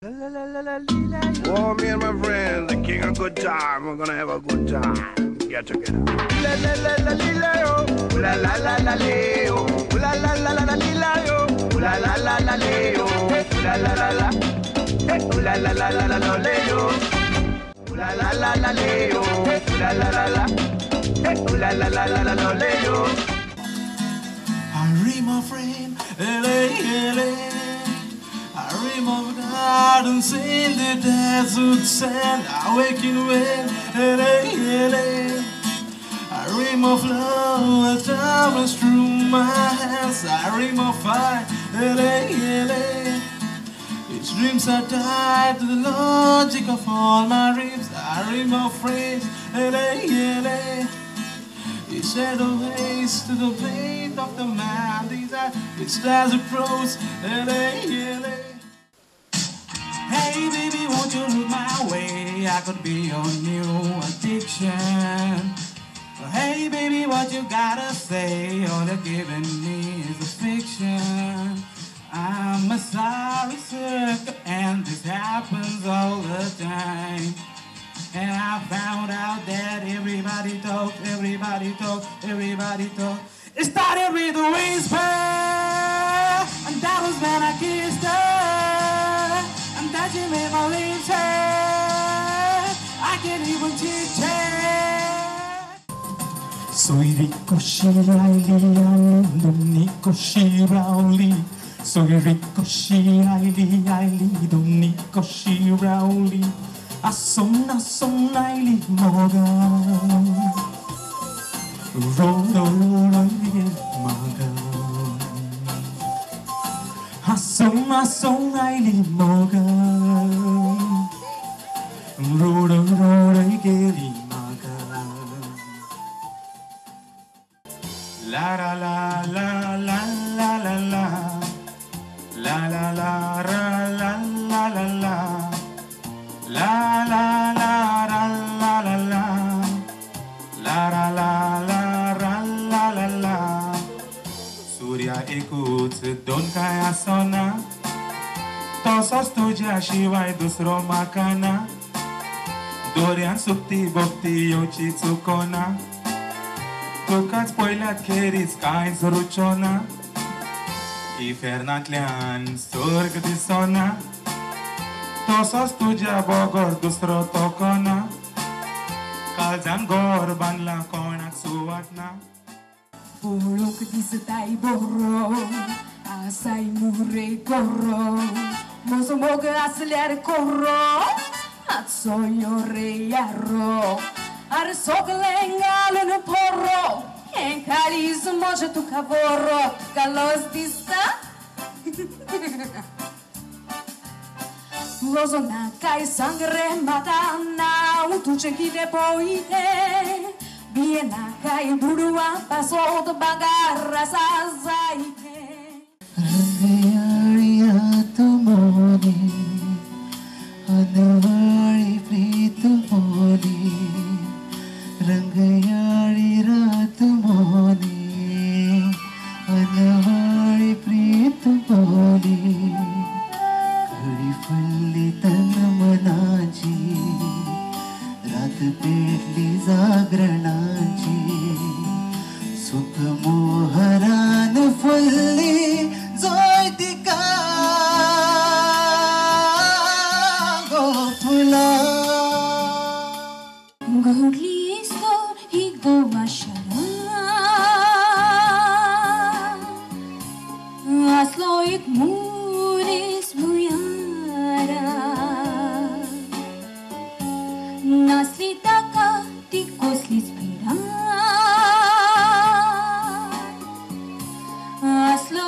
Oh, me and my friends, the king of good time. We're gonna have a good time. Get together. La la la la la yo. La la la la yo. La la la la la yo. La la la la yo. La la la la. La la la la la yo. La la la la yo. La la la la. La la la la la yo. I read my friend, I dream of gardens in the desert sand, awaking wind, I dream of love that travels through my hands. I dream of fire, Its dreams are tied to the logic of all my dreams. I dream of friends, It shadow ways to the blade of the man desire, which stars approach, Hey baby, won't you look my way? I could be your new addiction. Hey baby, what you gotta say? All you're giving me is a fiction. I'm a sorry sucker, and this happens all the time. And I found out that everybody talk. It started with a whisper, and that was when I kissed her, and that she made my lips hurt. I can't even chit-chat. Soy rico, shiraili, donico, shirauli. Soy rico, shiraili, donico, shirauli. Asona ili moga, ro ili moga. Asona ili moga, ro ili moga. La la la la la la la la, la la la la la la la. La la la la la la la, la la la la la la la. Surya écoute Don Kaya sona, tosos tuja शिवाय दुसरो माकाना. दोऱ्यान सुकती भक्ती येवची चुकोना, तुकाच पयल्यात खेरीज कांयच रुचोना. इफेर्नांतल्यान स्वर्ग दिसोना, तोसोच तुझ्या Bogor दुसरो तोकोना. काळजान गोर बांदला कोणाक सुवातना. पळोवंक दिसताय बरो, आसाय मुरे गोरो. म्हजो मोग आसल्यार कोरो, मातसो यो रे यारो. आरे सगळें घालून पोरो, हें काळीज म्हजें तुका बरो. कालोस दिसता? Lozo nakai sangre madana, utuce kide poite. Bien nakai burua pasod bagarra sazaite. Rangayariya tumori, anavari pritu mori. Rangayari ratumori, anavari pritu mori. Fully तन मनाची, रात पेटली जागरणाची. सुख मोहरान फुल्ली जोयतिका गो फुला. घडली सोर ही गोमाशा, असलो एक मुनीस भुयारा. नसली ताका ती कसलीच पिडा, असलो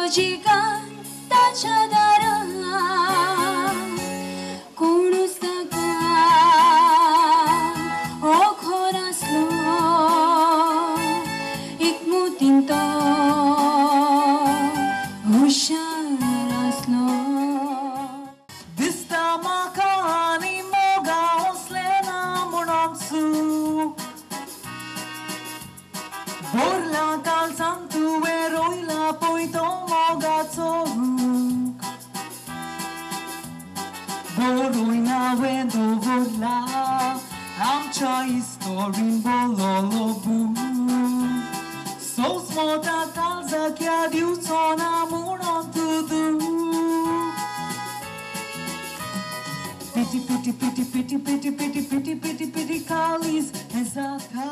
Loroina wendo vola Amcha historin bololo boom So smota kalza kya diusona muron tudu Pity pity pity pity pity pity pity pity pity kalis ezaka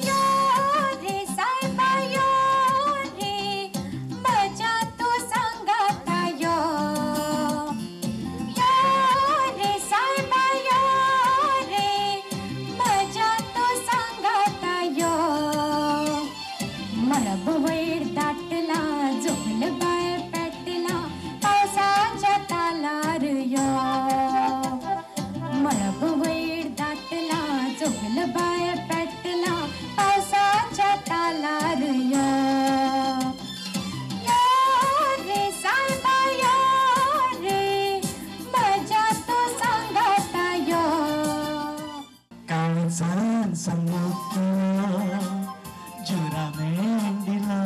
Yore saiba yore maja to sangata yo Yore saiba yore maja to sangata yo Malabuir datla jugl bay petla pausacha talar yo Malabuir datla jugl bay petla pausacha talar yo Yore saiba yore maja to sangata yo Kawasan samudra jura mendila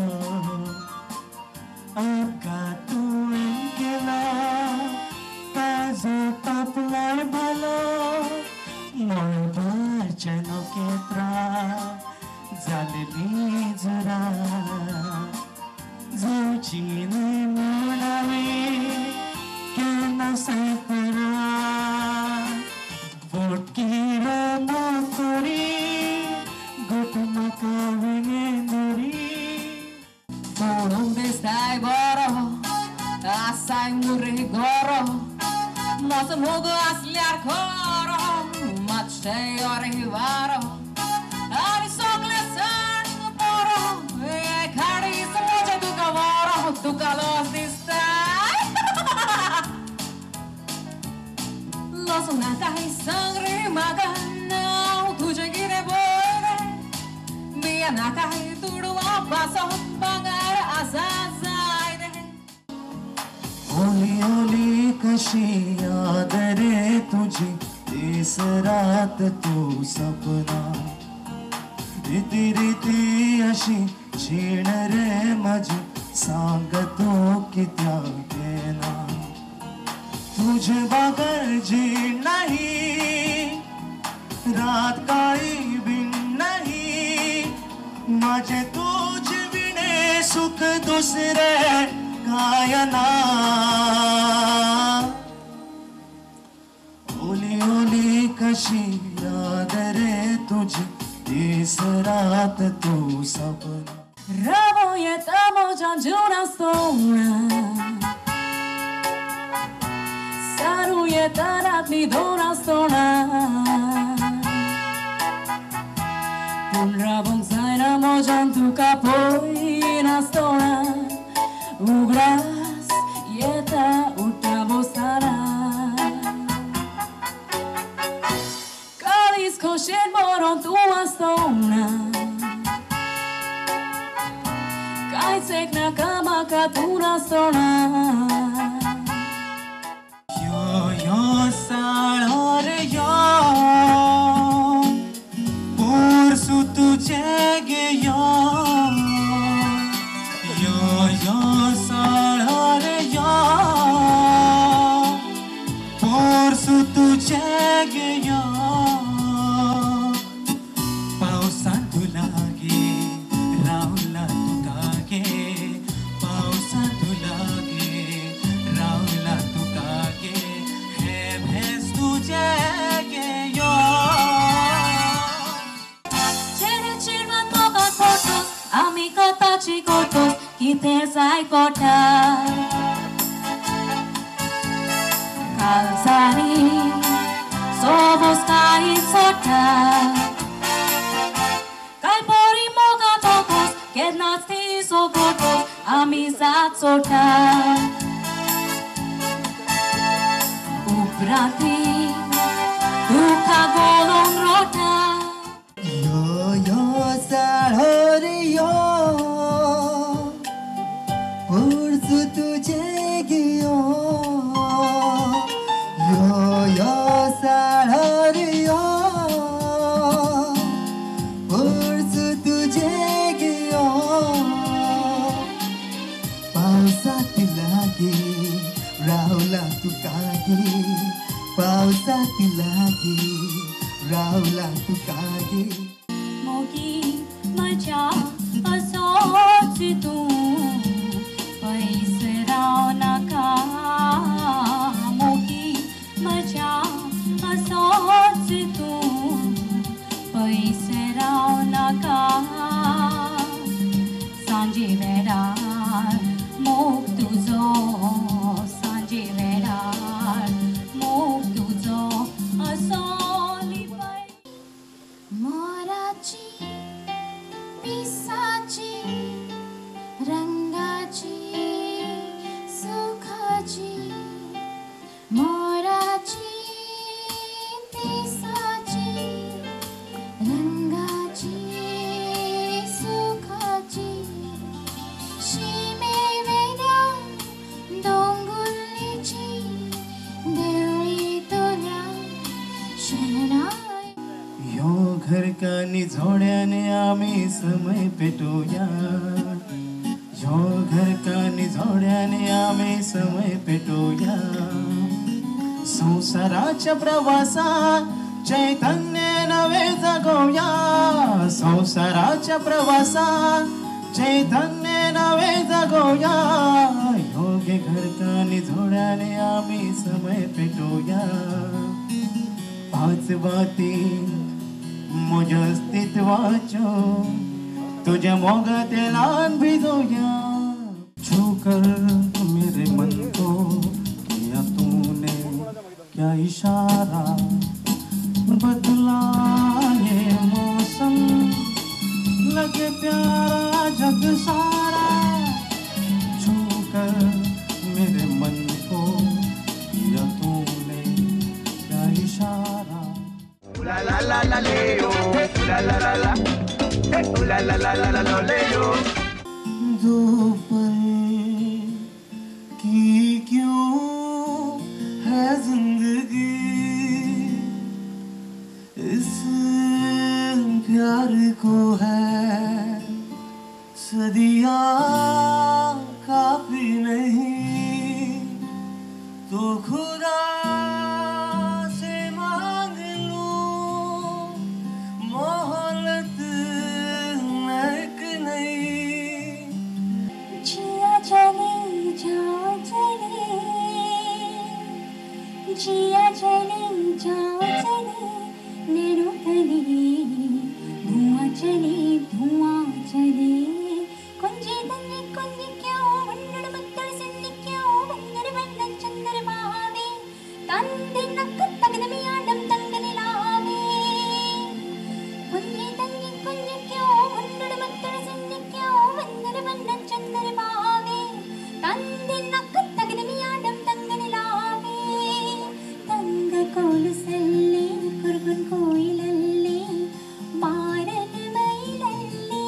Abka tu engkela Kazo taplar bhalo Moi barchano ketra Zaleli jura Zuchine munave Kena saipara Votkira mokori Gopamaka vengendori Onde stai goro? Assai murri goro Nossa mugo asliar coro Matstei ore hivaro Ari sogle sangue poro E cari samoja tu cavoro Tu calos distai Nossa nata hai sangre maga Não tu jagire boire Minha nata hai tudo a passo Bangar azazai de Holi Holi कशी याद रे तुझी इस रात तू सपना रीति रीति अशी क्षीण रे मजी सांगतो कित्या केना तुझे बगर जी नहीं रात काळी बिन नहीं माझे तुझ बिने सुख दुसरे गायना ओली ओली कशी याद रे तुझी इस रात तू सपना Rabo je tamo džanđuna stona Saru je tarat ni dona stona Pun rabong zajna mođan tu kapojina stona Ugras je ta utavo stara Kalisko šen moron tua stona Kajcek na kamaka tu na stona यो साळर यो पोरसु तुझे गे यो साळर यो पोरसु तुझे गे यो पावसात तुला गे रावला तुका गे पावसात तुला गे रावला तुका गे हे भेस तुझे गे यो Chere cirma toka kotos Ami kotaci kotos Kite sai kota Kalsari Sovos kai sota Kai pori moka tokos Kednasti so kotos Ami zat sota Ubrati Duka golon rota यो साळर यो पोरसु तुझे गे यो साळर यो पोरसु तुझे गे यो पावसात लागे रावला तुका लागे पावसात लागे रावला तुकागे मोगी मजा असोच तू पैसराव नका मोगी मजा असोच तू पैसराव नका सांजे वेळार मोग तुझो सांजे वेळार मोग तुझो असो मोराची पिसाची रंगाची सुखाची मोराची पिसाची रंगाची सुखाची शिमे वेड्या दोंगुल्लीची देवळी तुला शहनाई ह्यो घरकानी झोड्याने आम्ही समय पेटूया ह्यो घरकानी झोड्याने आम्ही समय पेटूया संसाराच्या प्रवासात चैतन्य नवे जगोया संसाराच्या प्रवासात चैतन्य नवे जगोया योग्य घरकानी झोड्याने आम्ही समय पेटूया पाच बाती मुझ्या अस्तित्वाचो तुझ्या मोगातेलान भिजोया छूकर मेरे मन को किया तूने क्या इशारा बदला ये मौसम लगे प्यारा जग सारा छूकर मेरे मन को किया तूने क्या इशारा La la la la leo, la la la la, la la la la la leo. दो पल की क्यों है जिंदगी इस प्यार को है सदिया काफी नहीं तो खुदा से मांग लूं मोहलत नरक नहीं जिया चले जाओ चले जिया चले जाओ चले नेरो तले धुआं चले कुंजी तन्ने कुंजी क्यों वन्नड़ मत्तड़ सिन्नी क्यों वन्नड़ वन्नड़ चंदर मावे तंदे नक तगन मियाडम तंगने लावे कुंजी तन्ने कुंजी क्यों वन्नड़ मत्तड़ सिन्नी क्यों वन्नड़ वन्नड़ चंदर मावे तंदे नक तगन मियाडम तंगने लावे तंग कोल सल्ले कुर्बन कोइलल्ले मारन मइलल्ले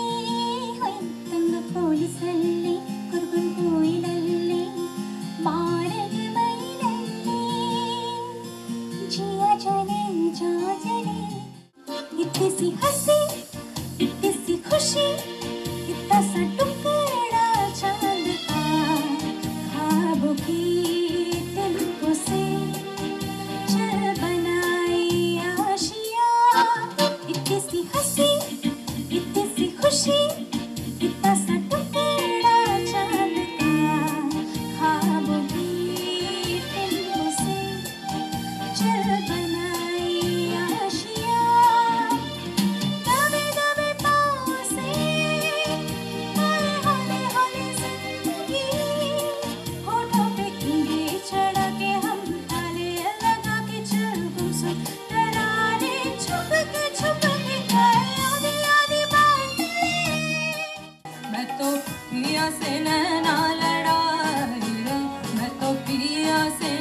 होय तंग कोल सल्ले कुर्बन कोइलल्ले मारन मइलल्ले जिया चले जा चले इतनी सी हंसी इतनी सी खुशी इतना सा टुकड़ा चांद का ख्वाबों की तिलकों से चल बनाई आशिया इतनी सी हंसी इतनी सी खुशी इतना सा टुकड़ा चांद का ख्वाबों की तिलकों से चल बनाई आशिया दबे दबे पाँव से आए हौले हौले जिंदगी होठों पे खिंगे चढ़ा के हम ताले लगा के चल गुमसुम तराने छुप के गए आधी आधी बात मैं तो पिया से नैना लड़ाई रे मैं तो पिया से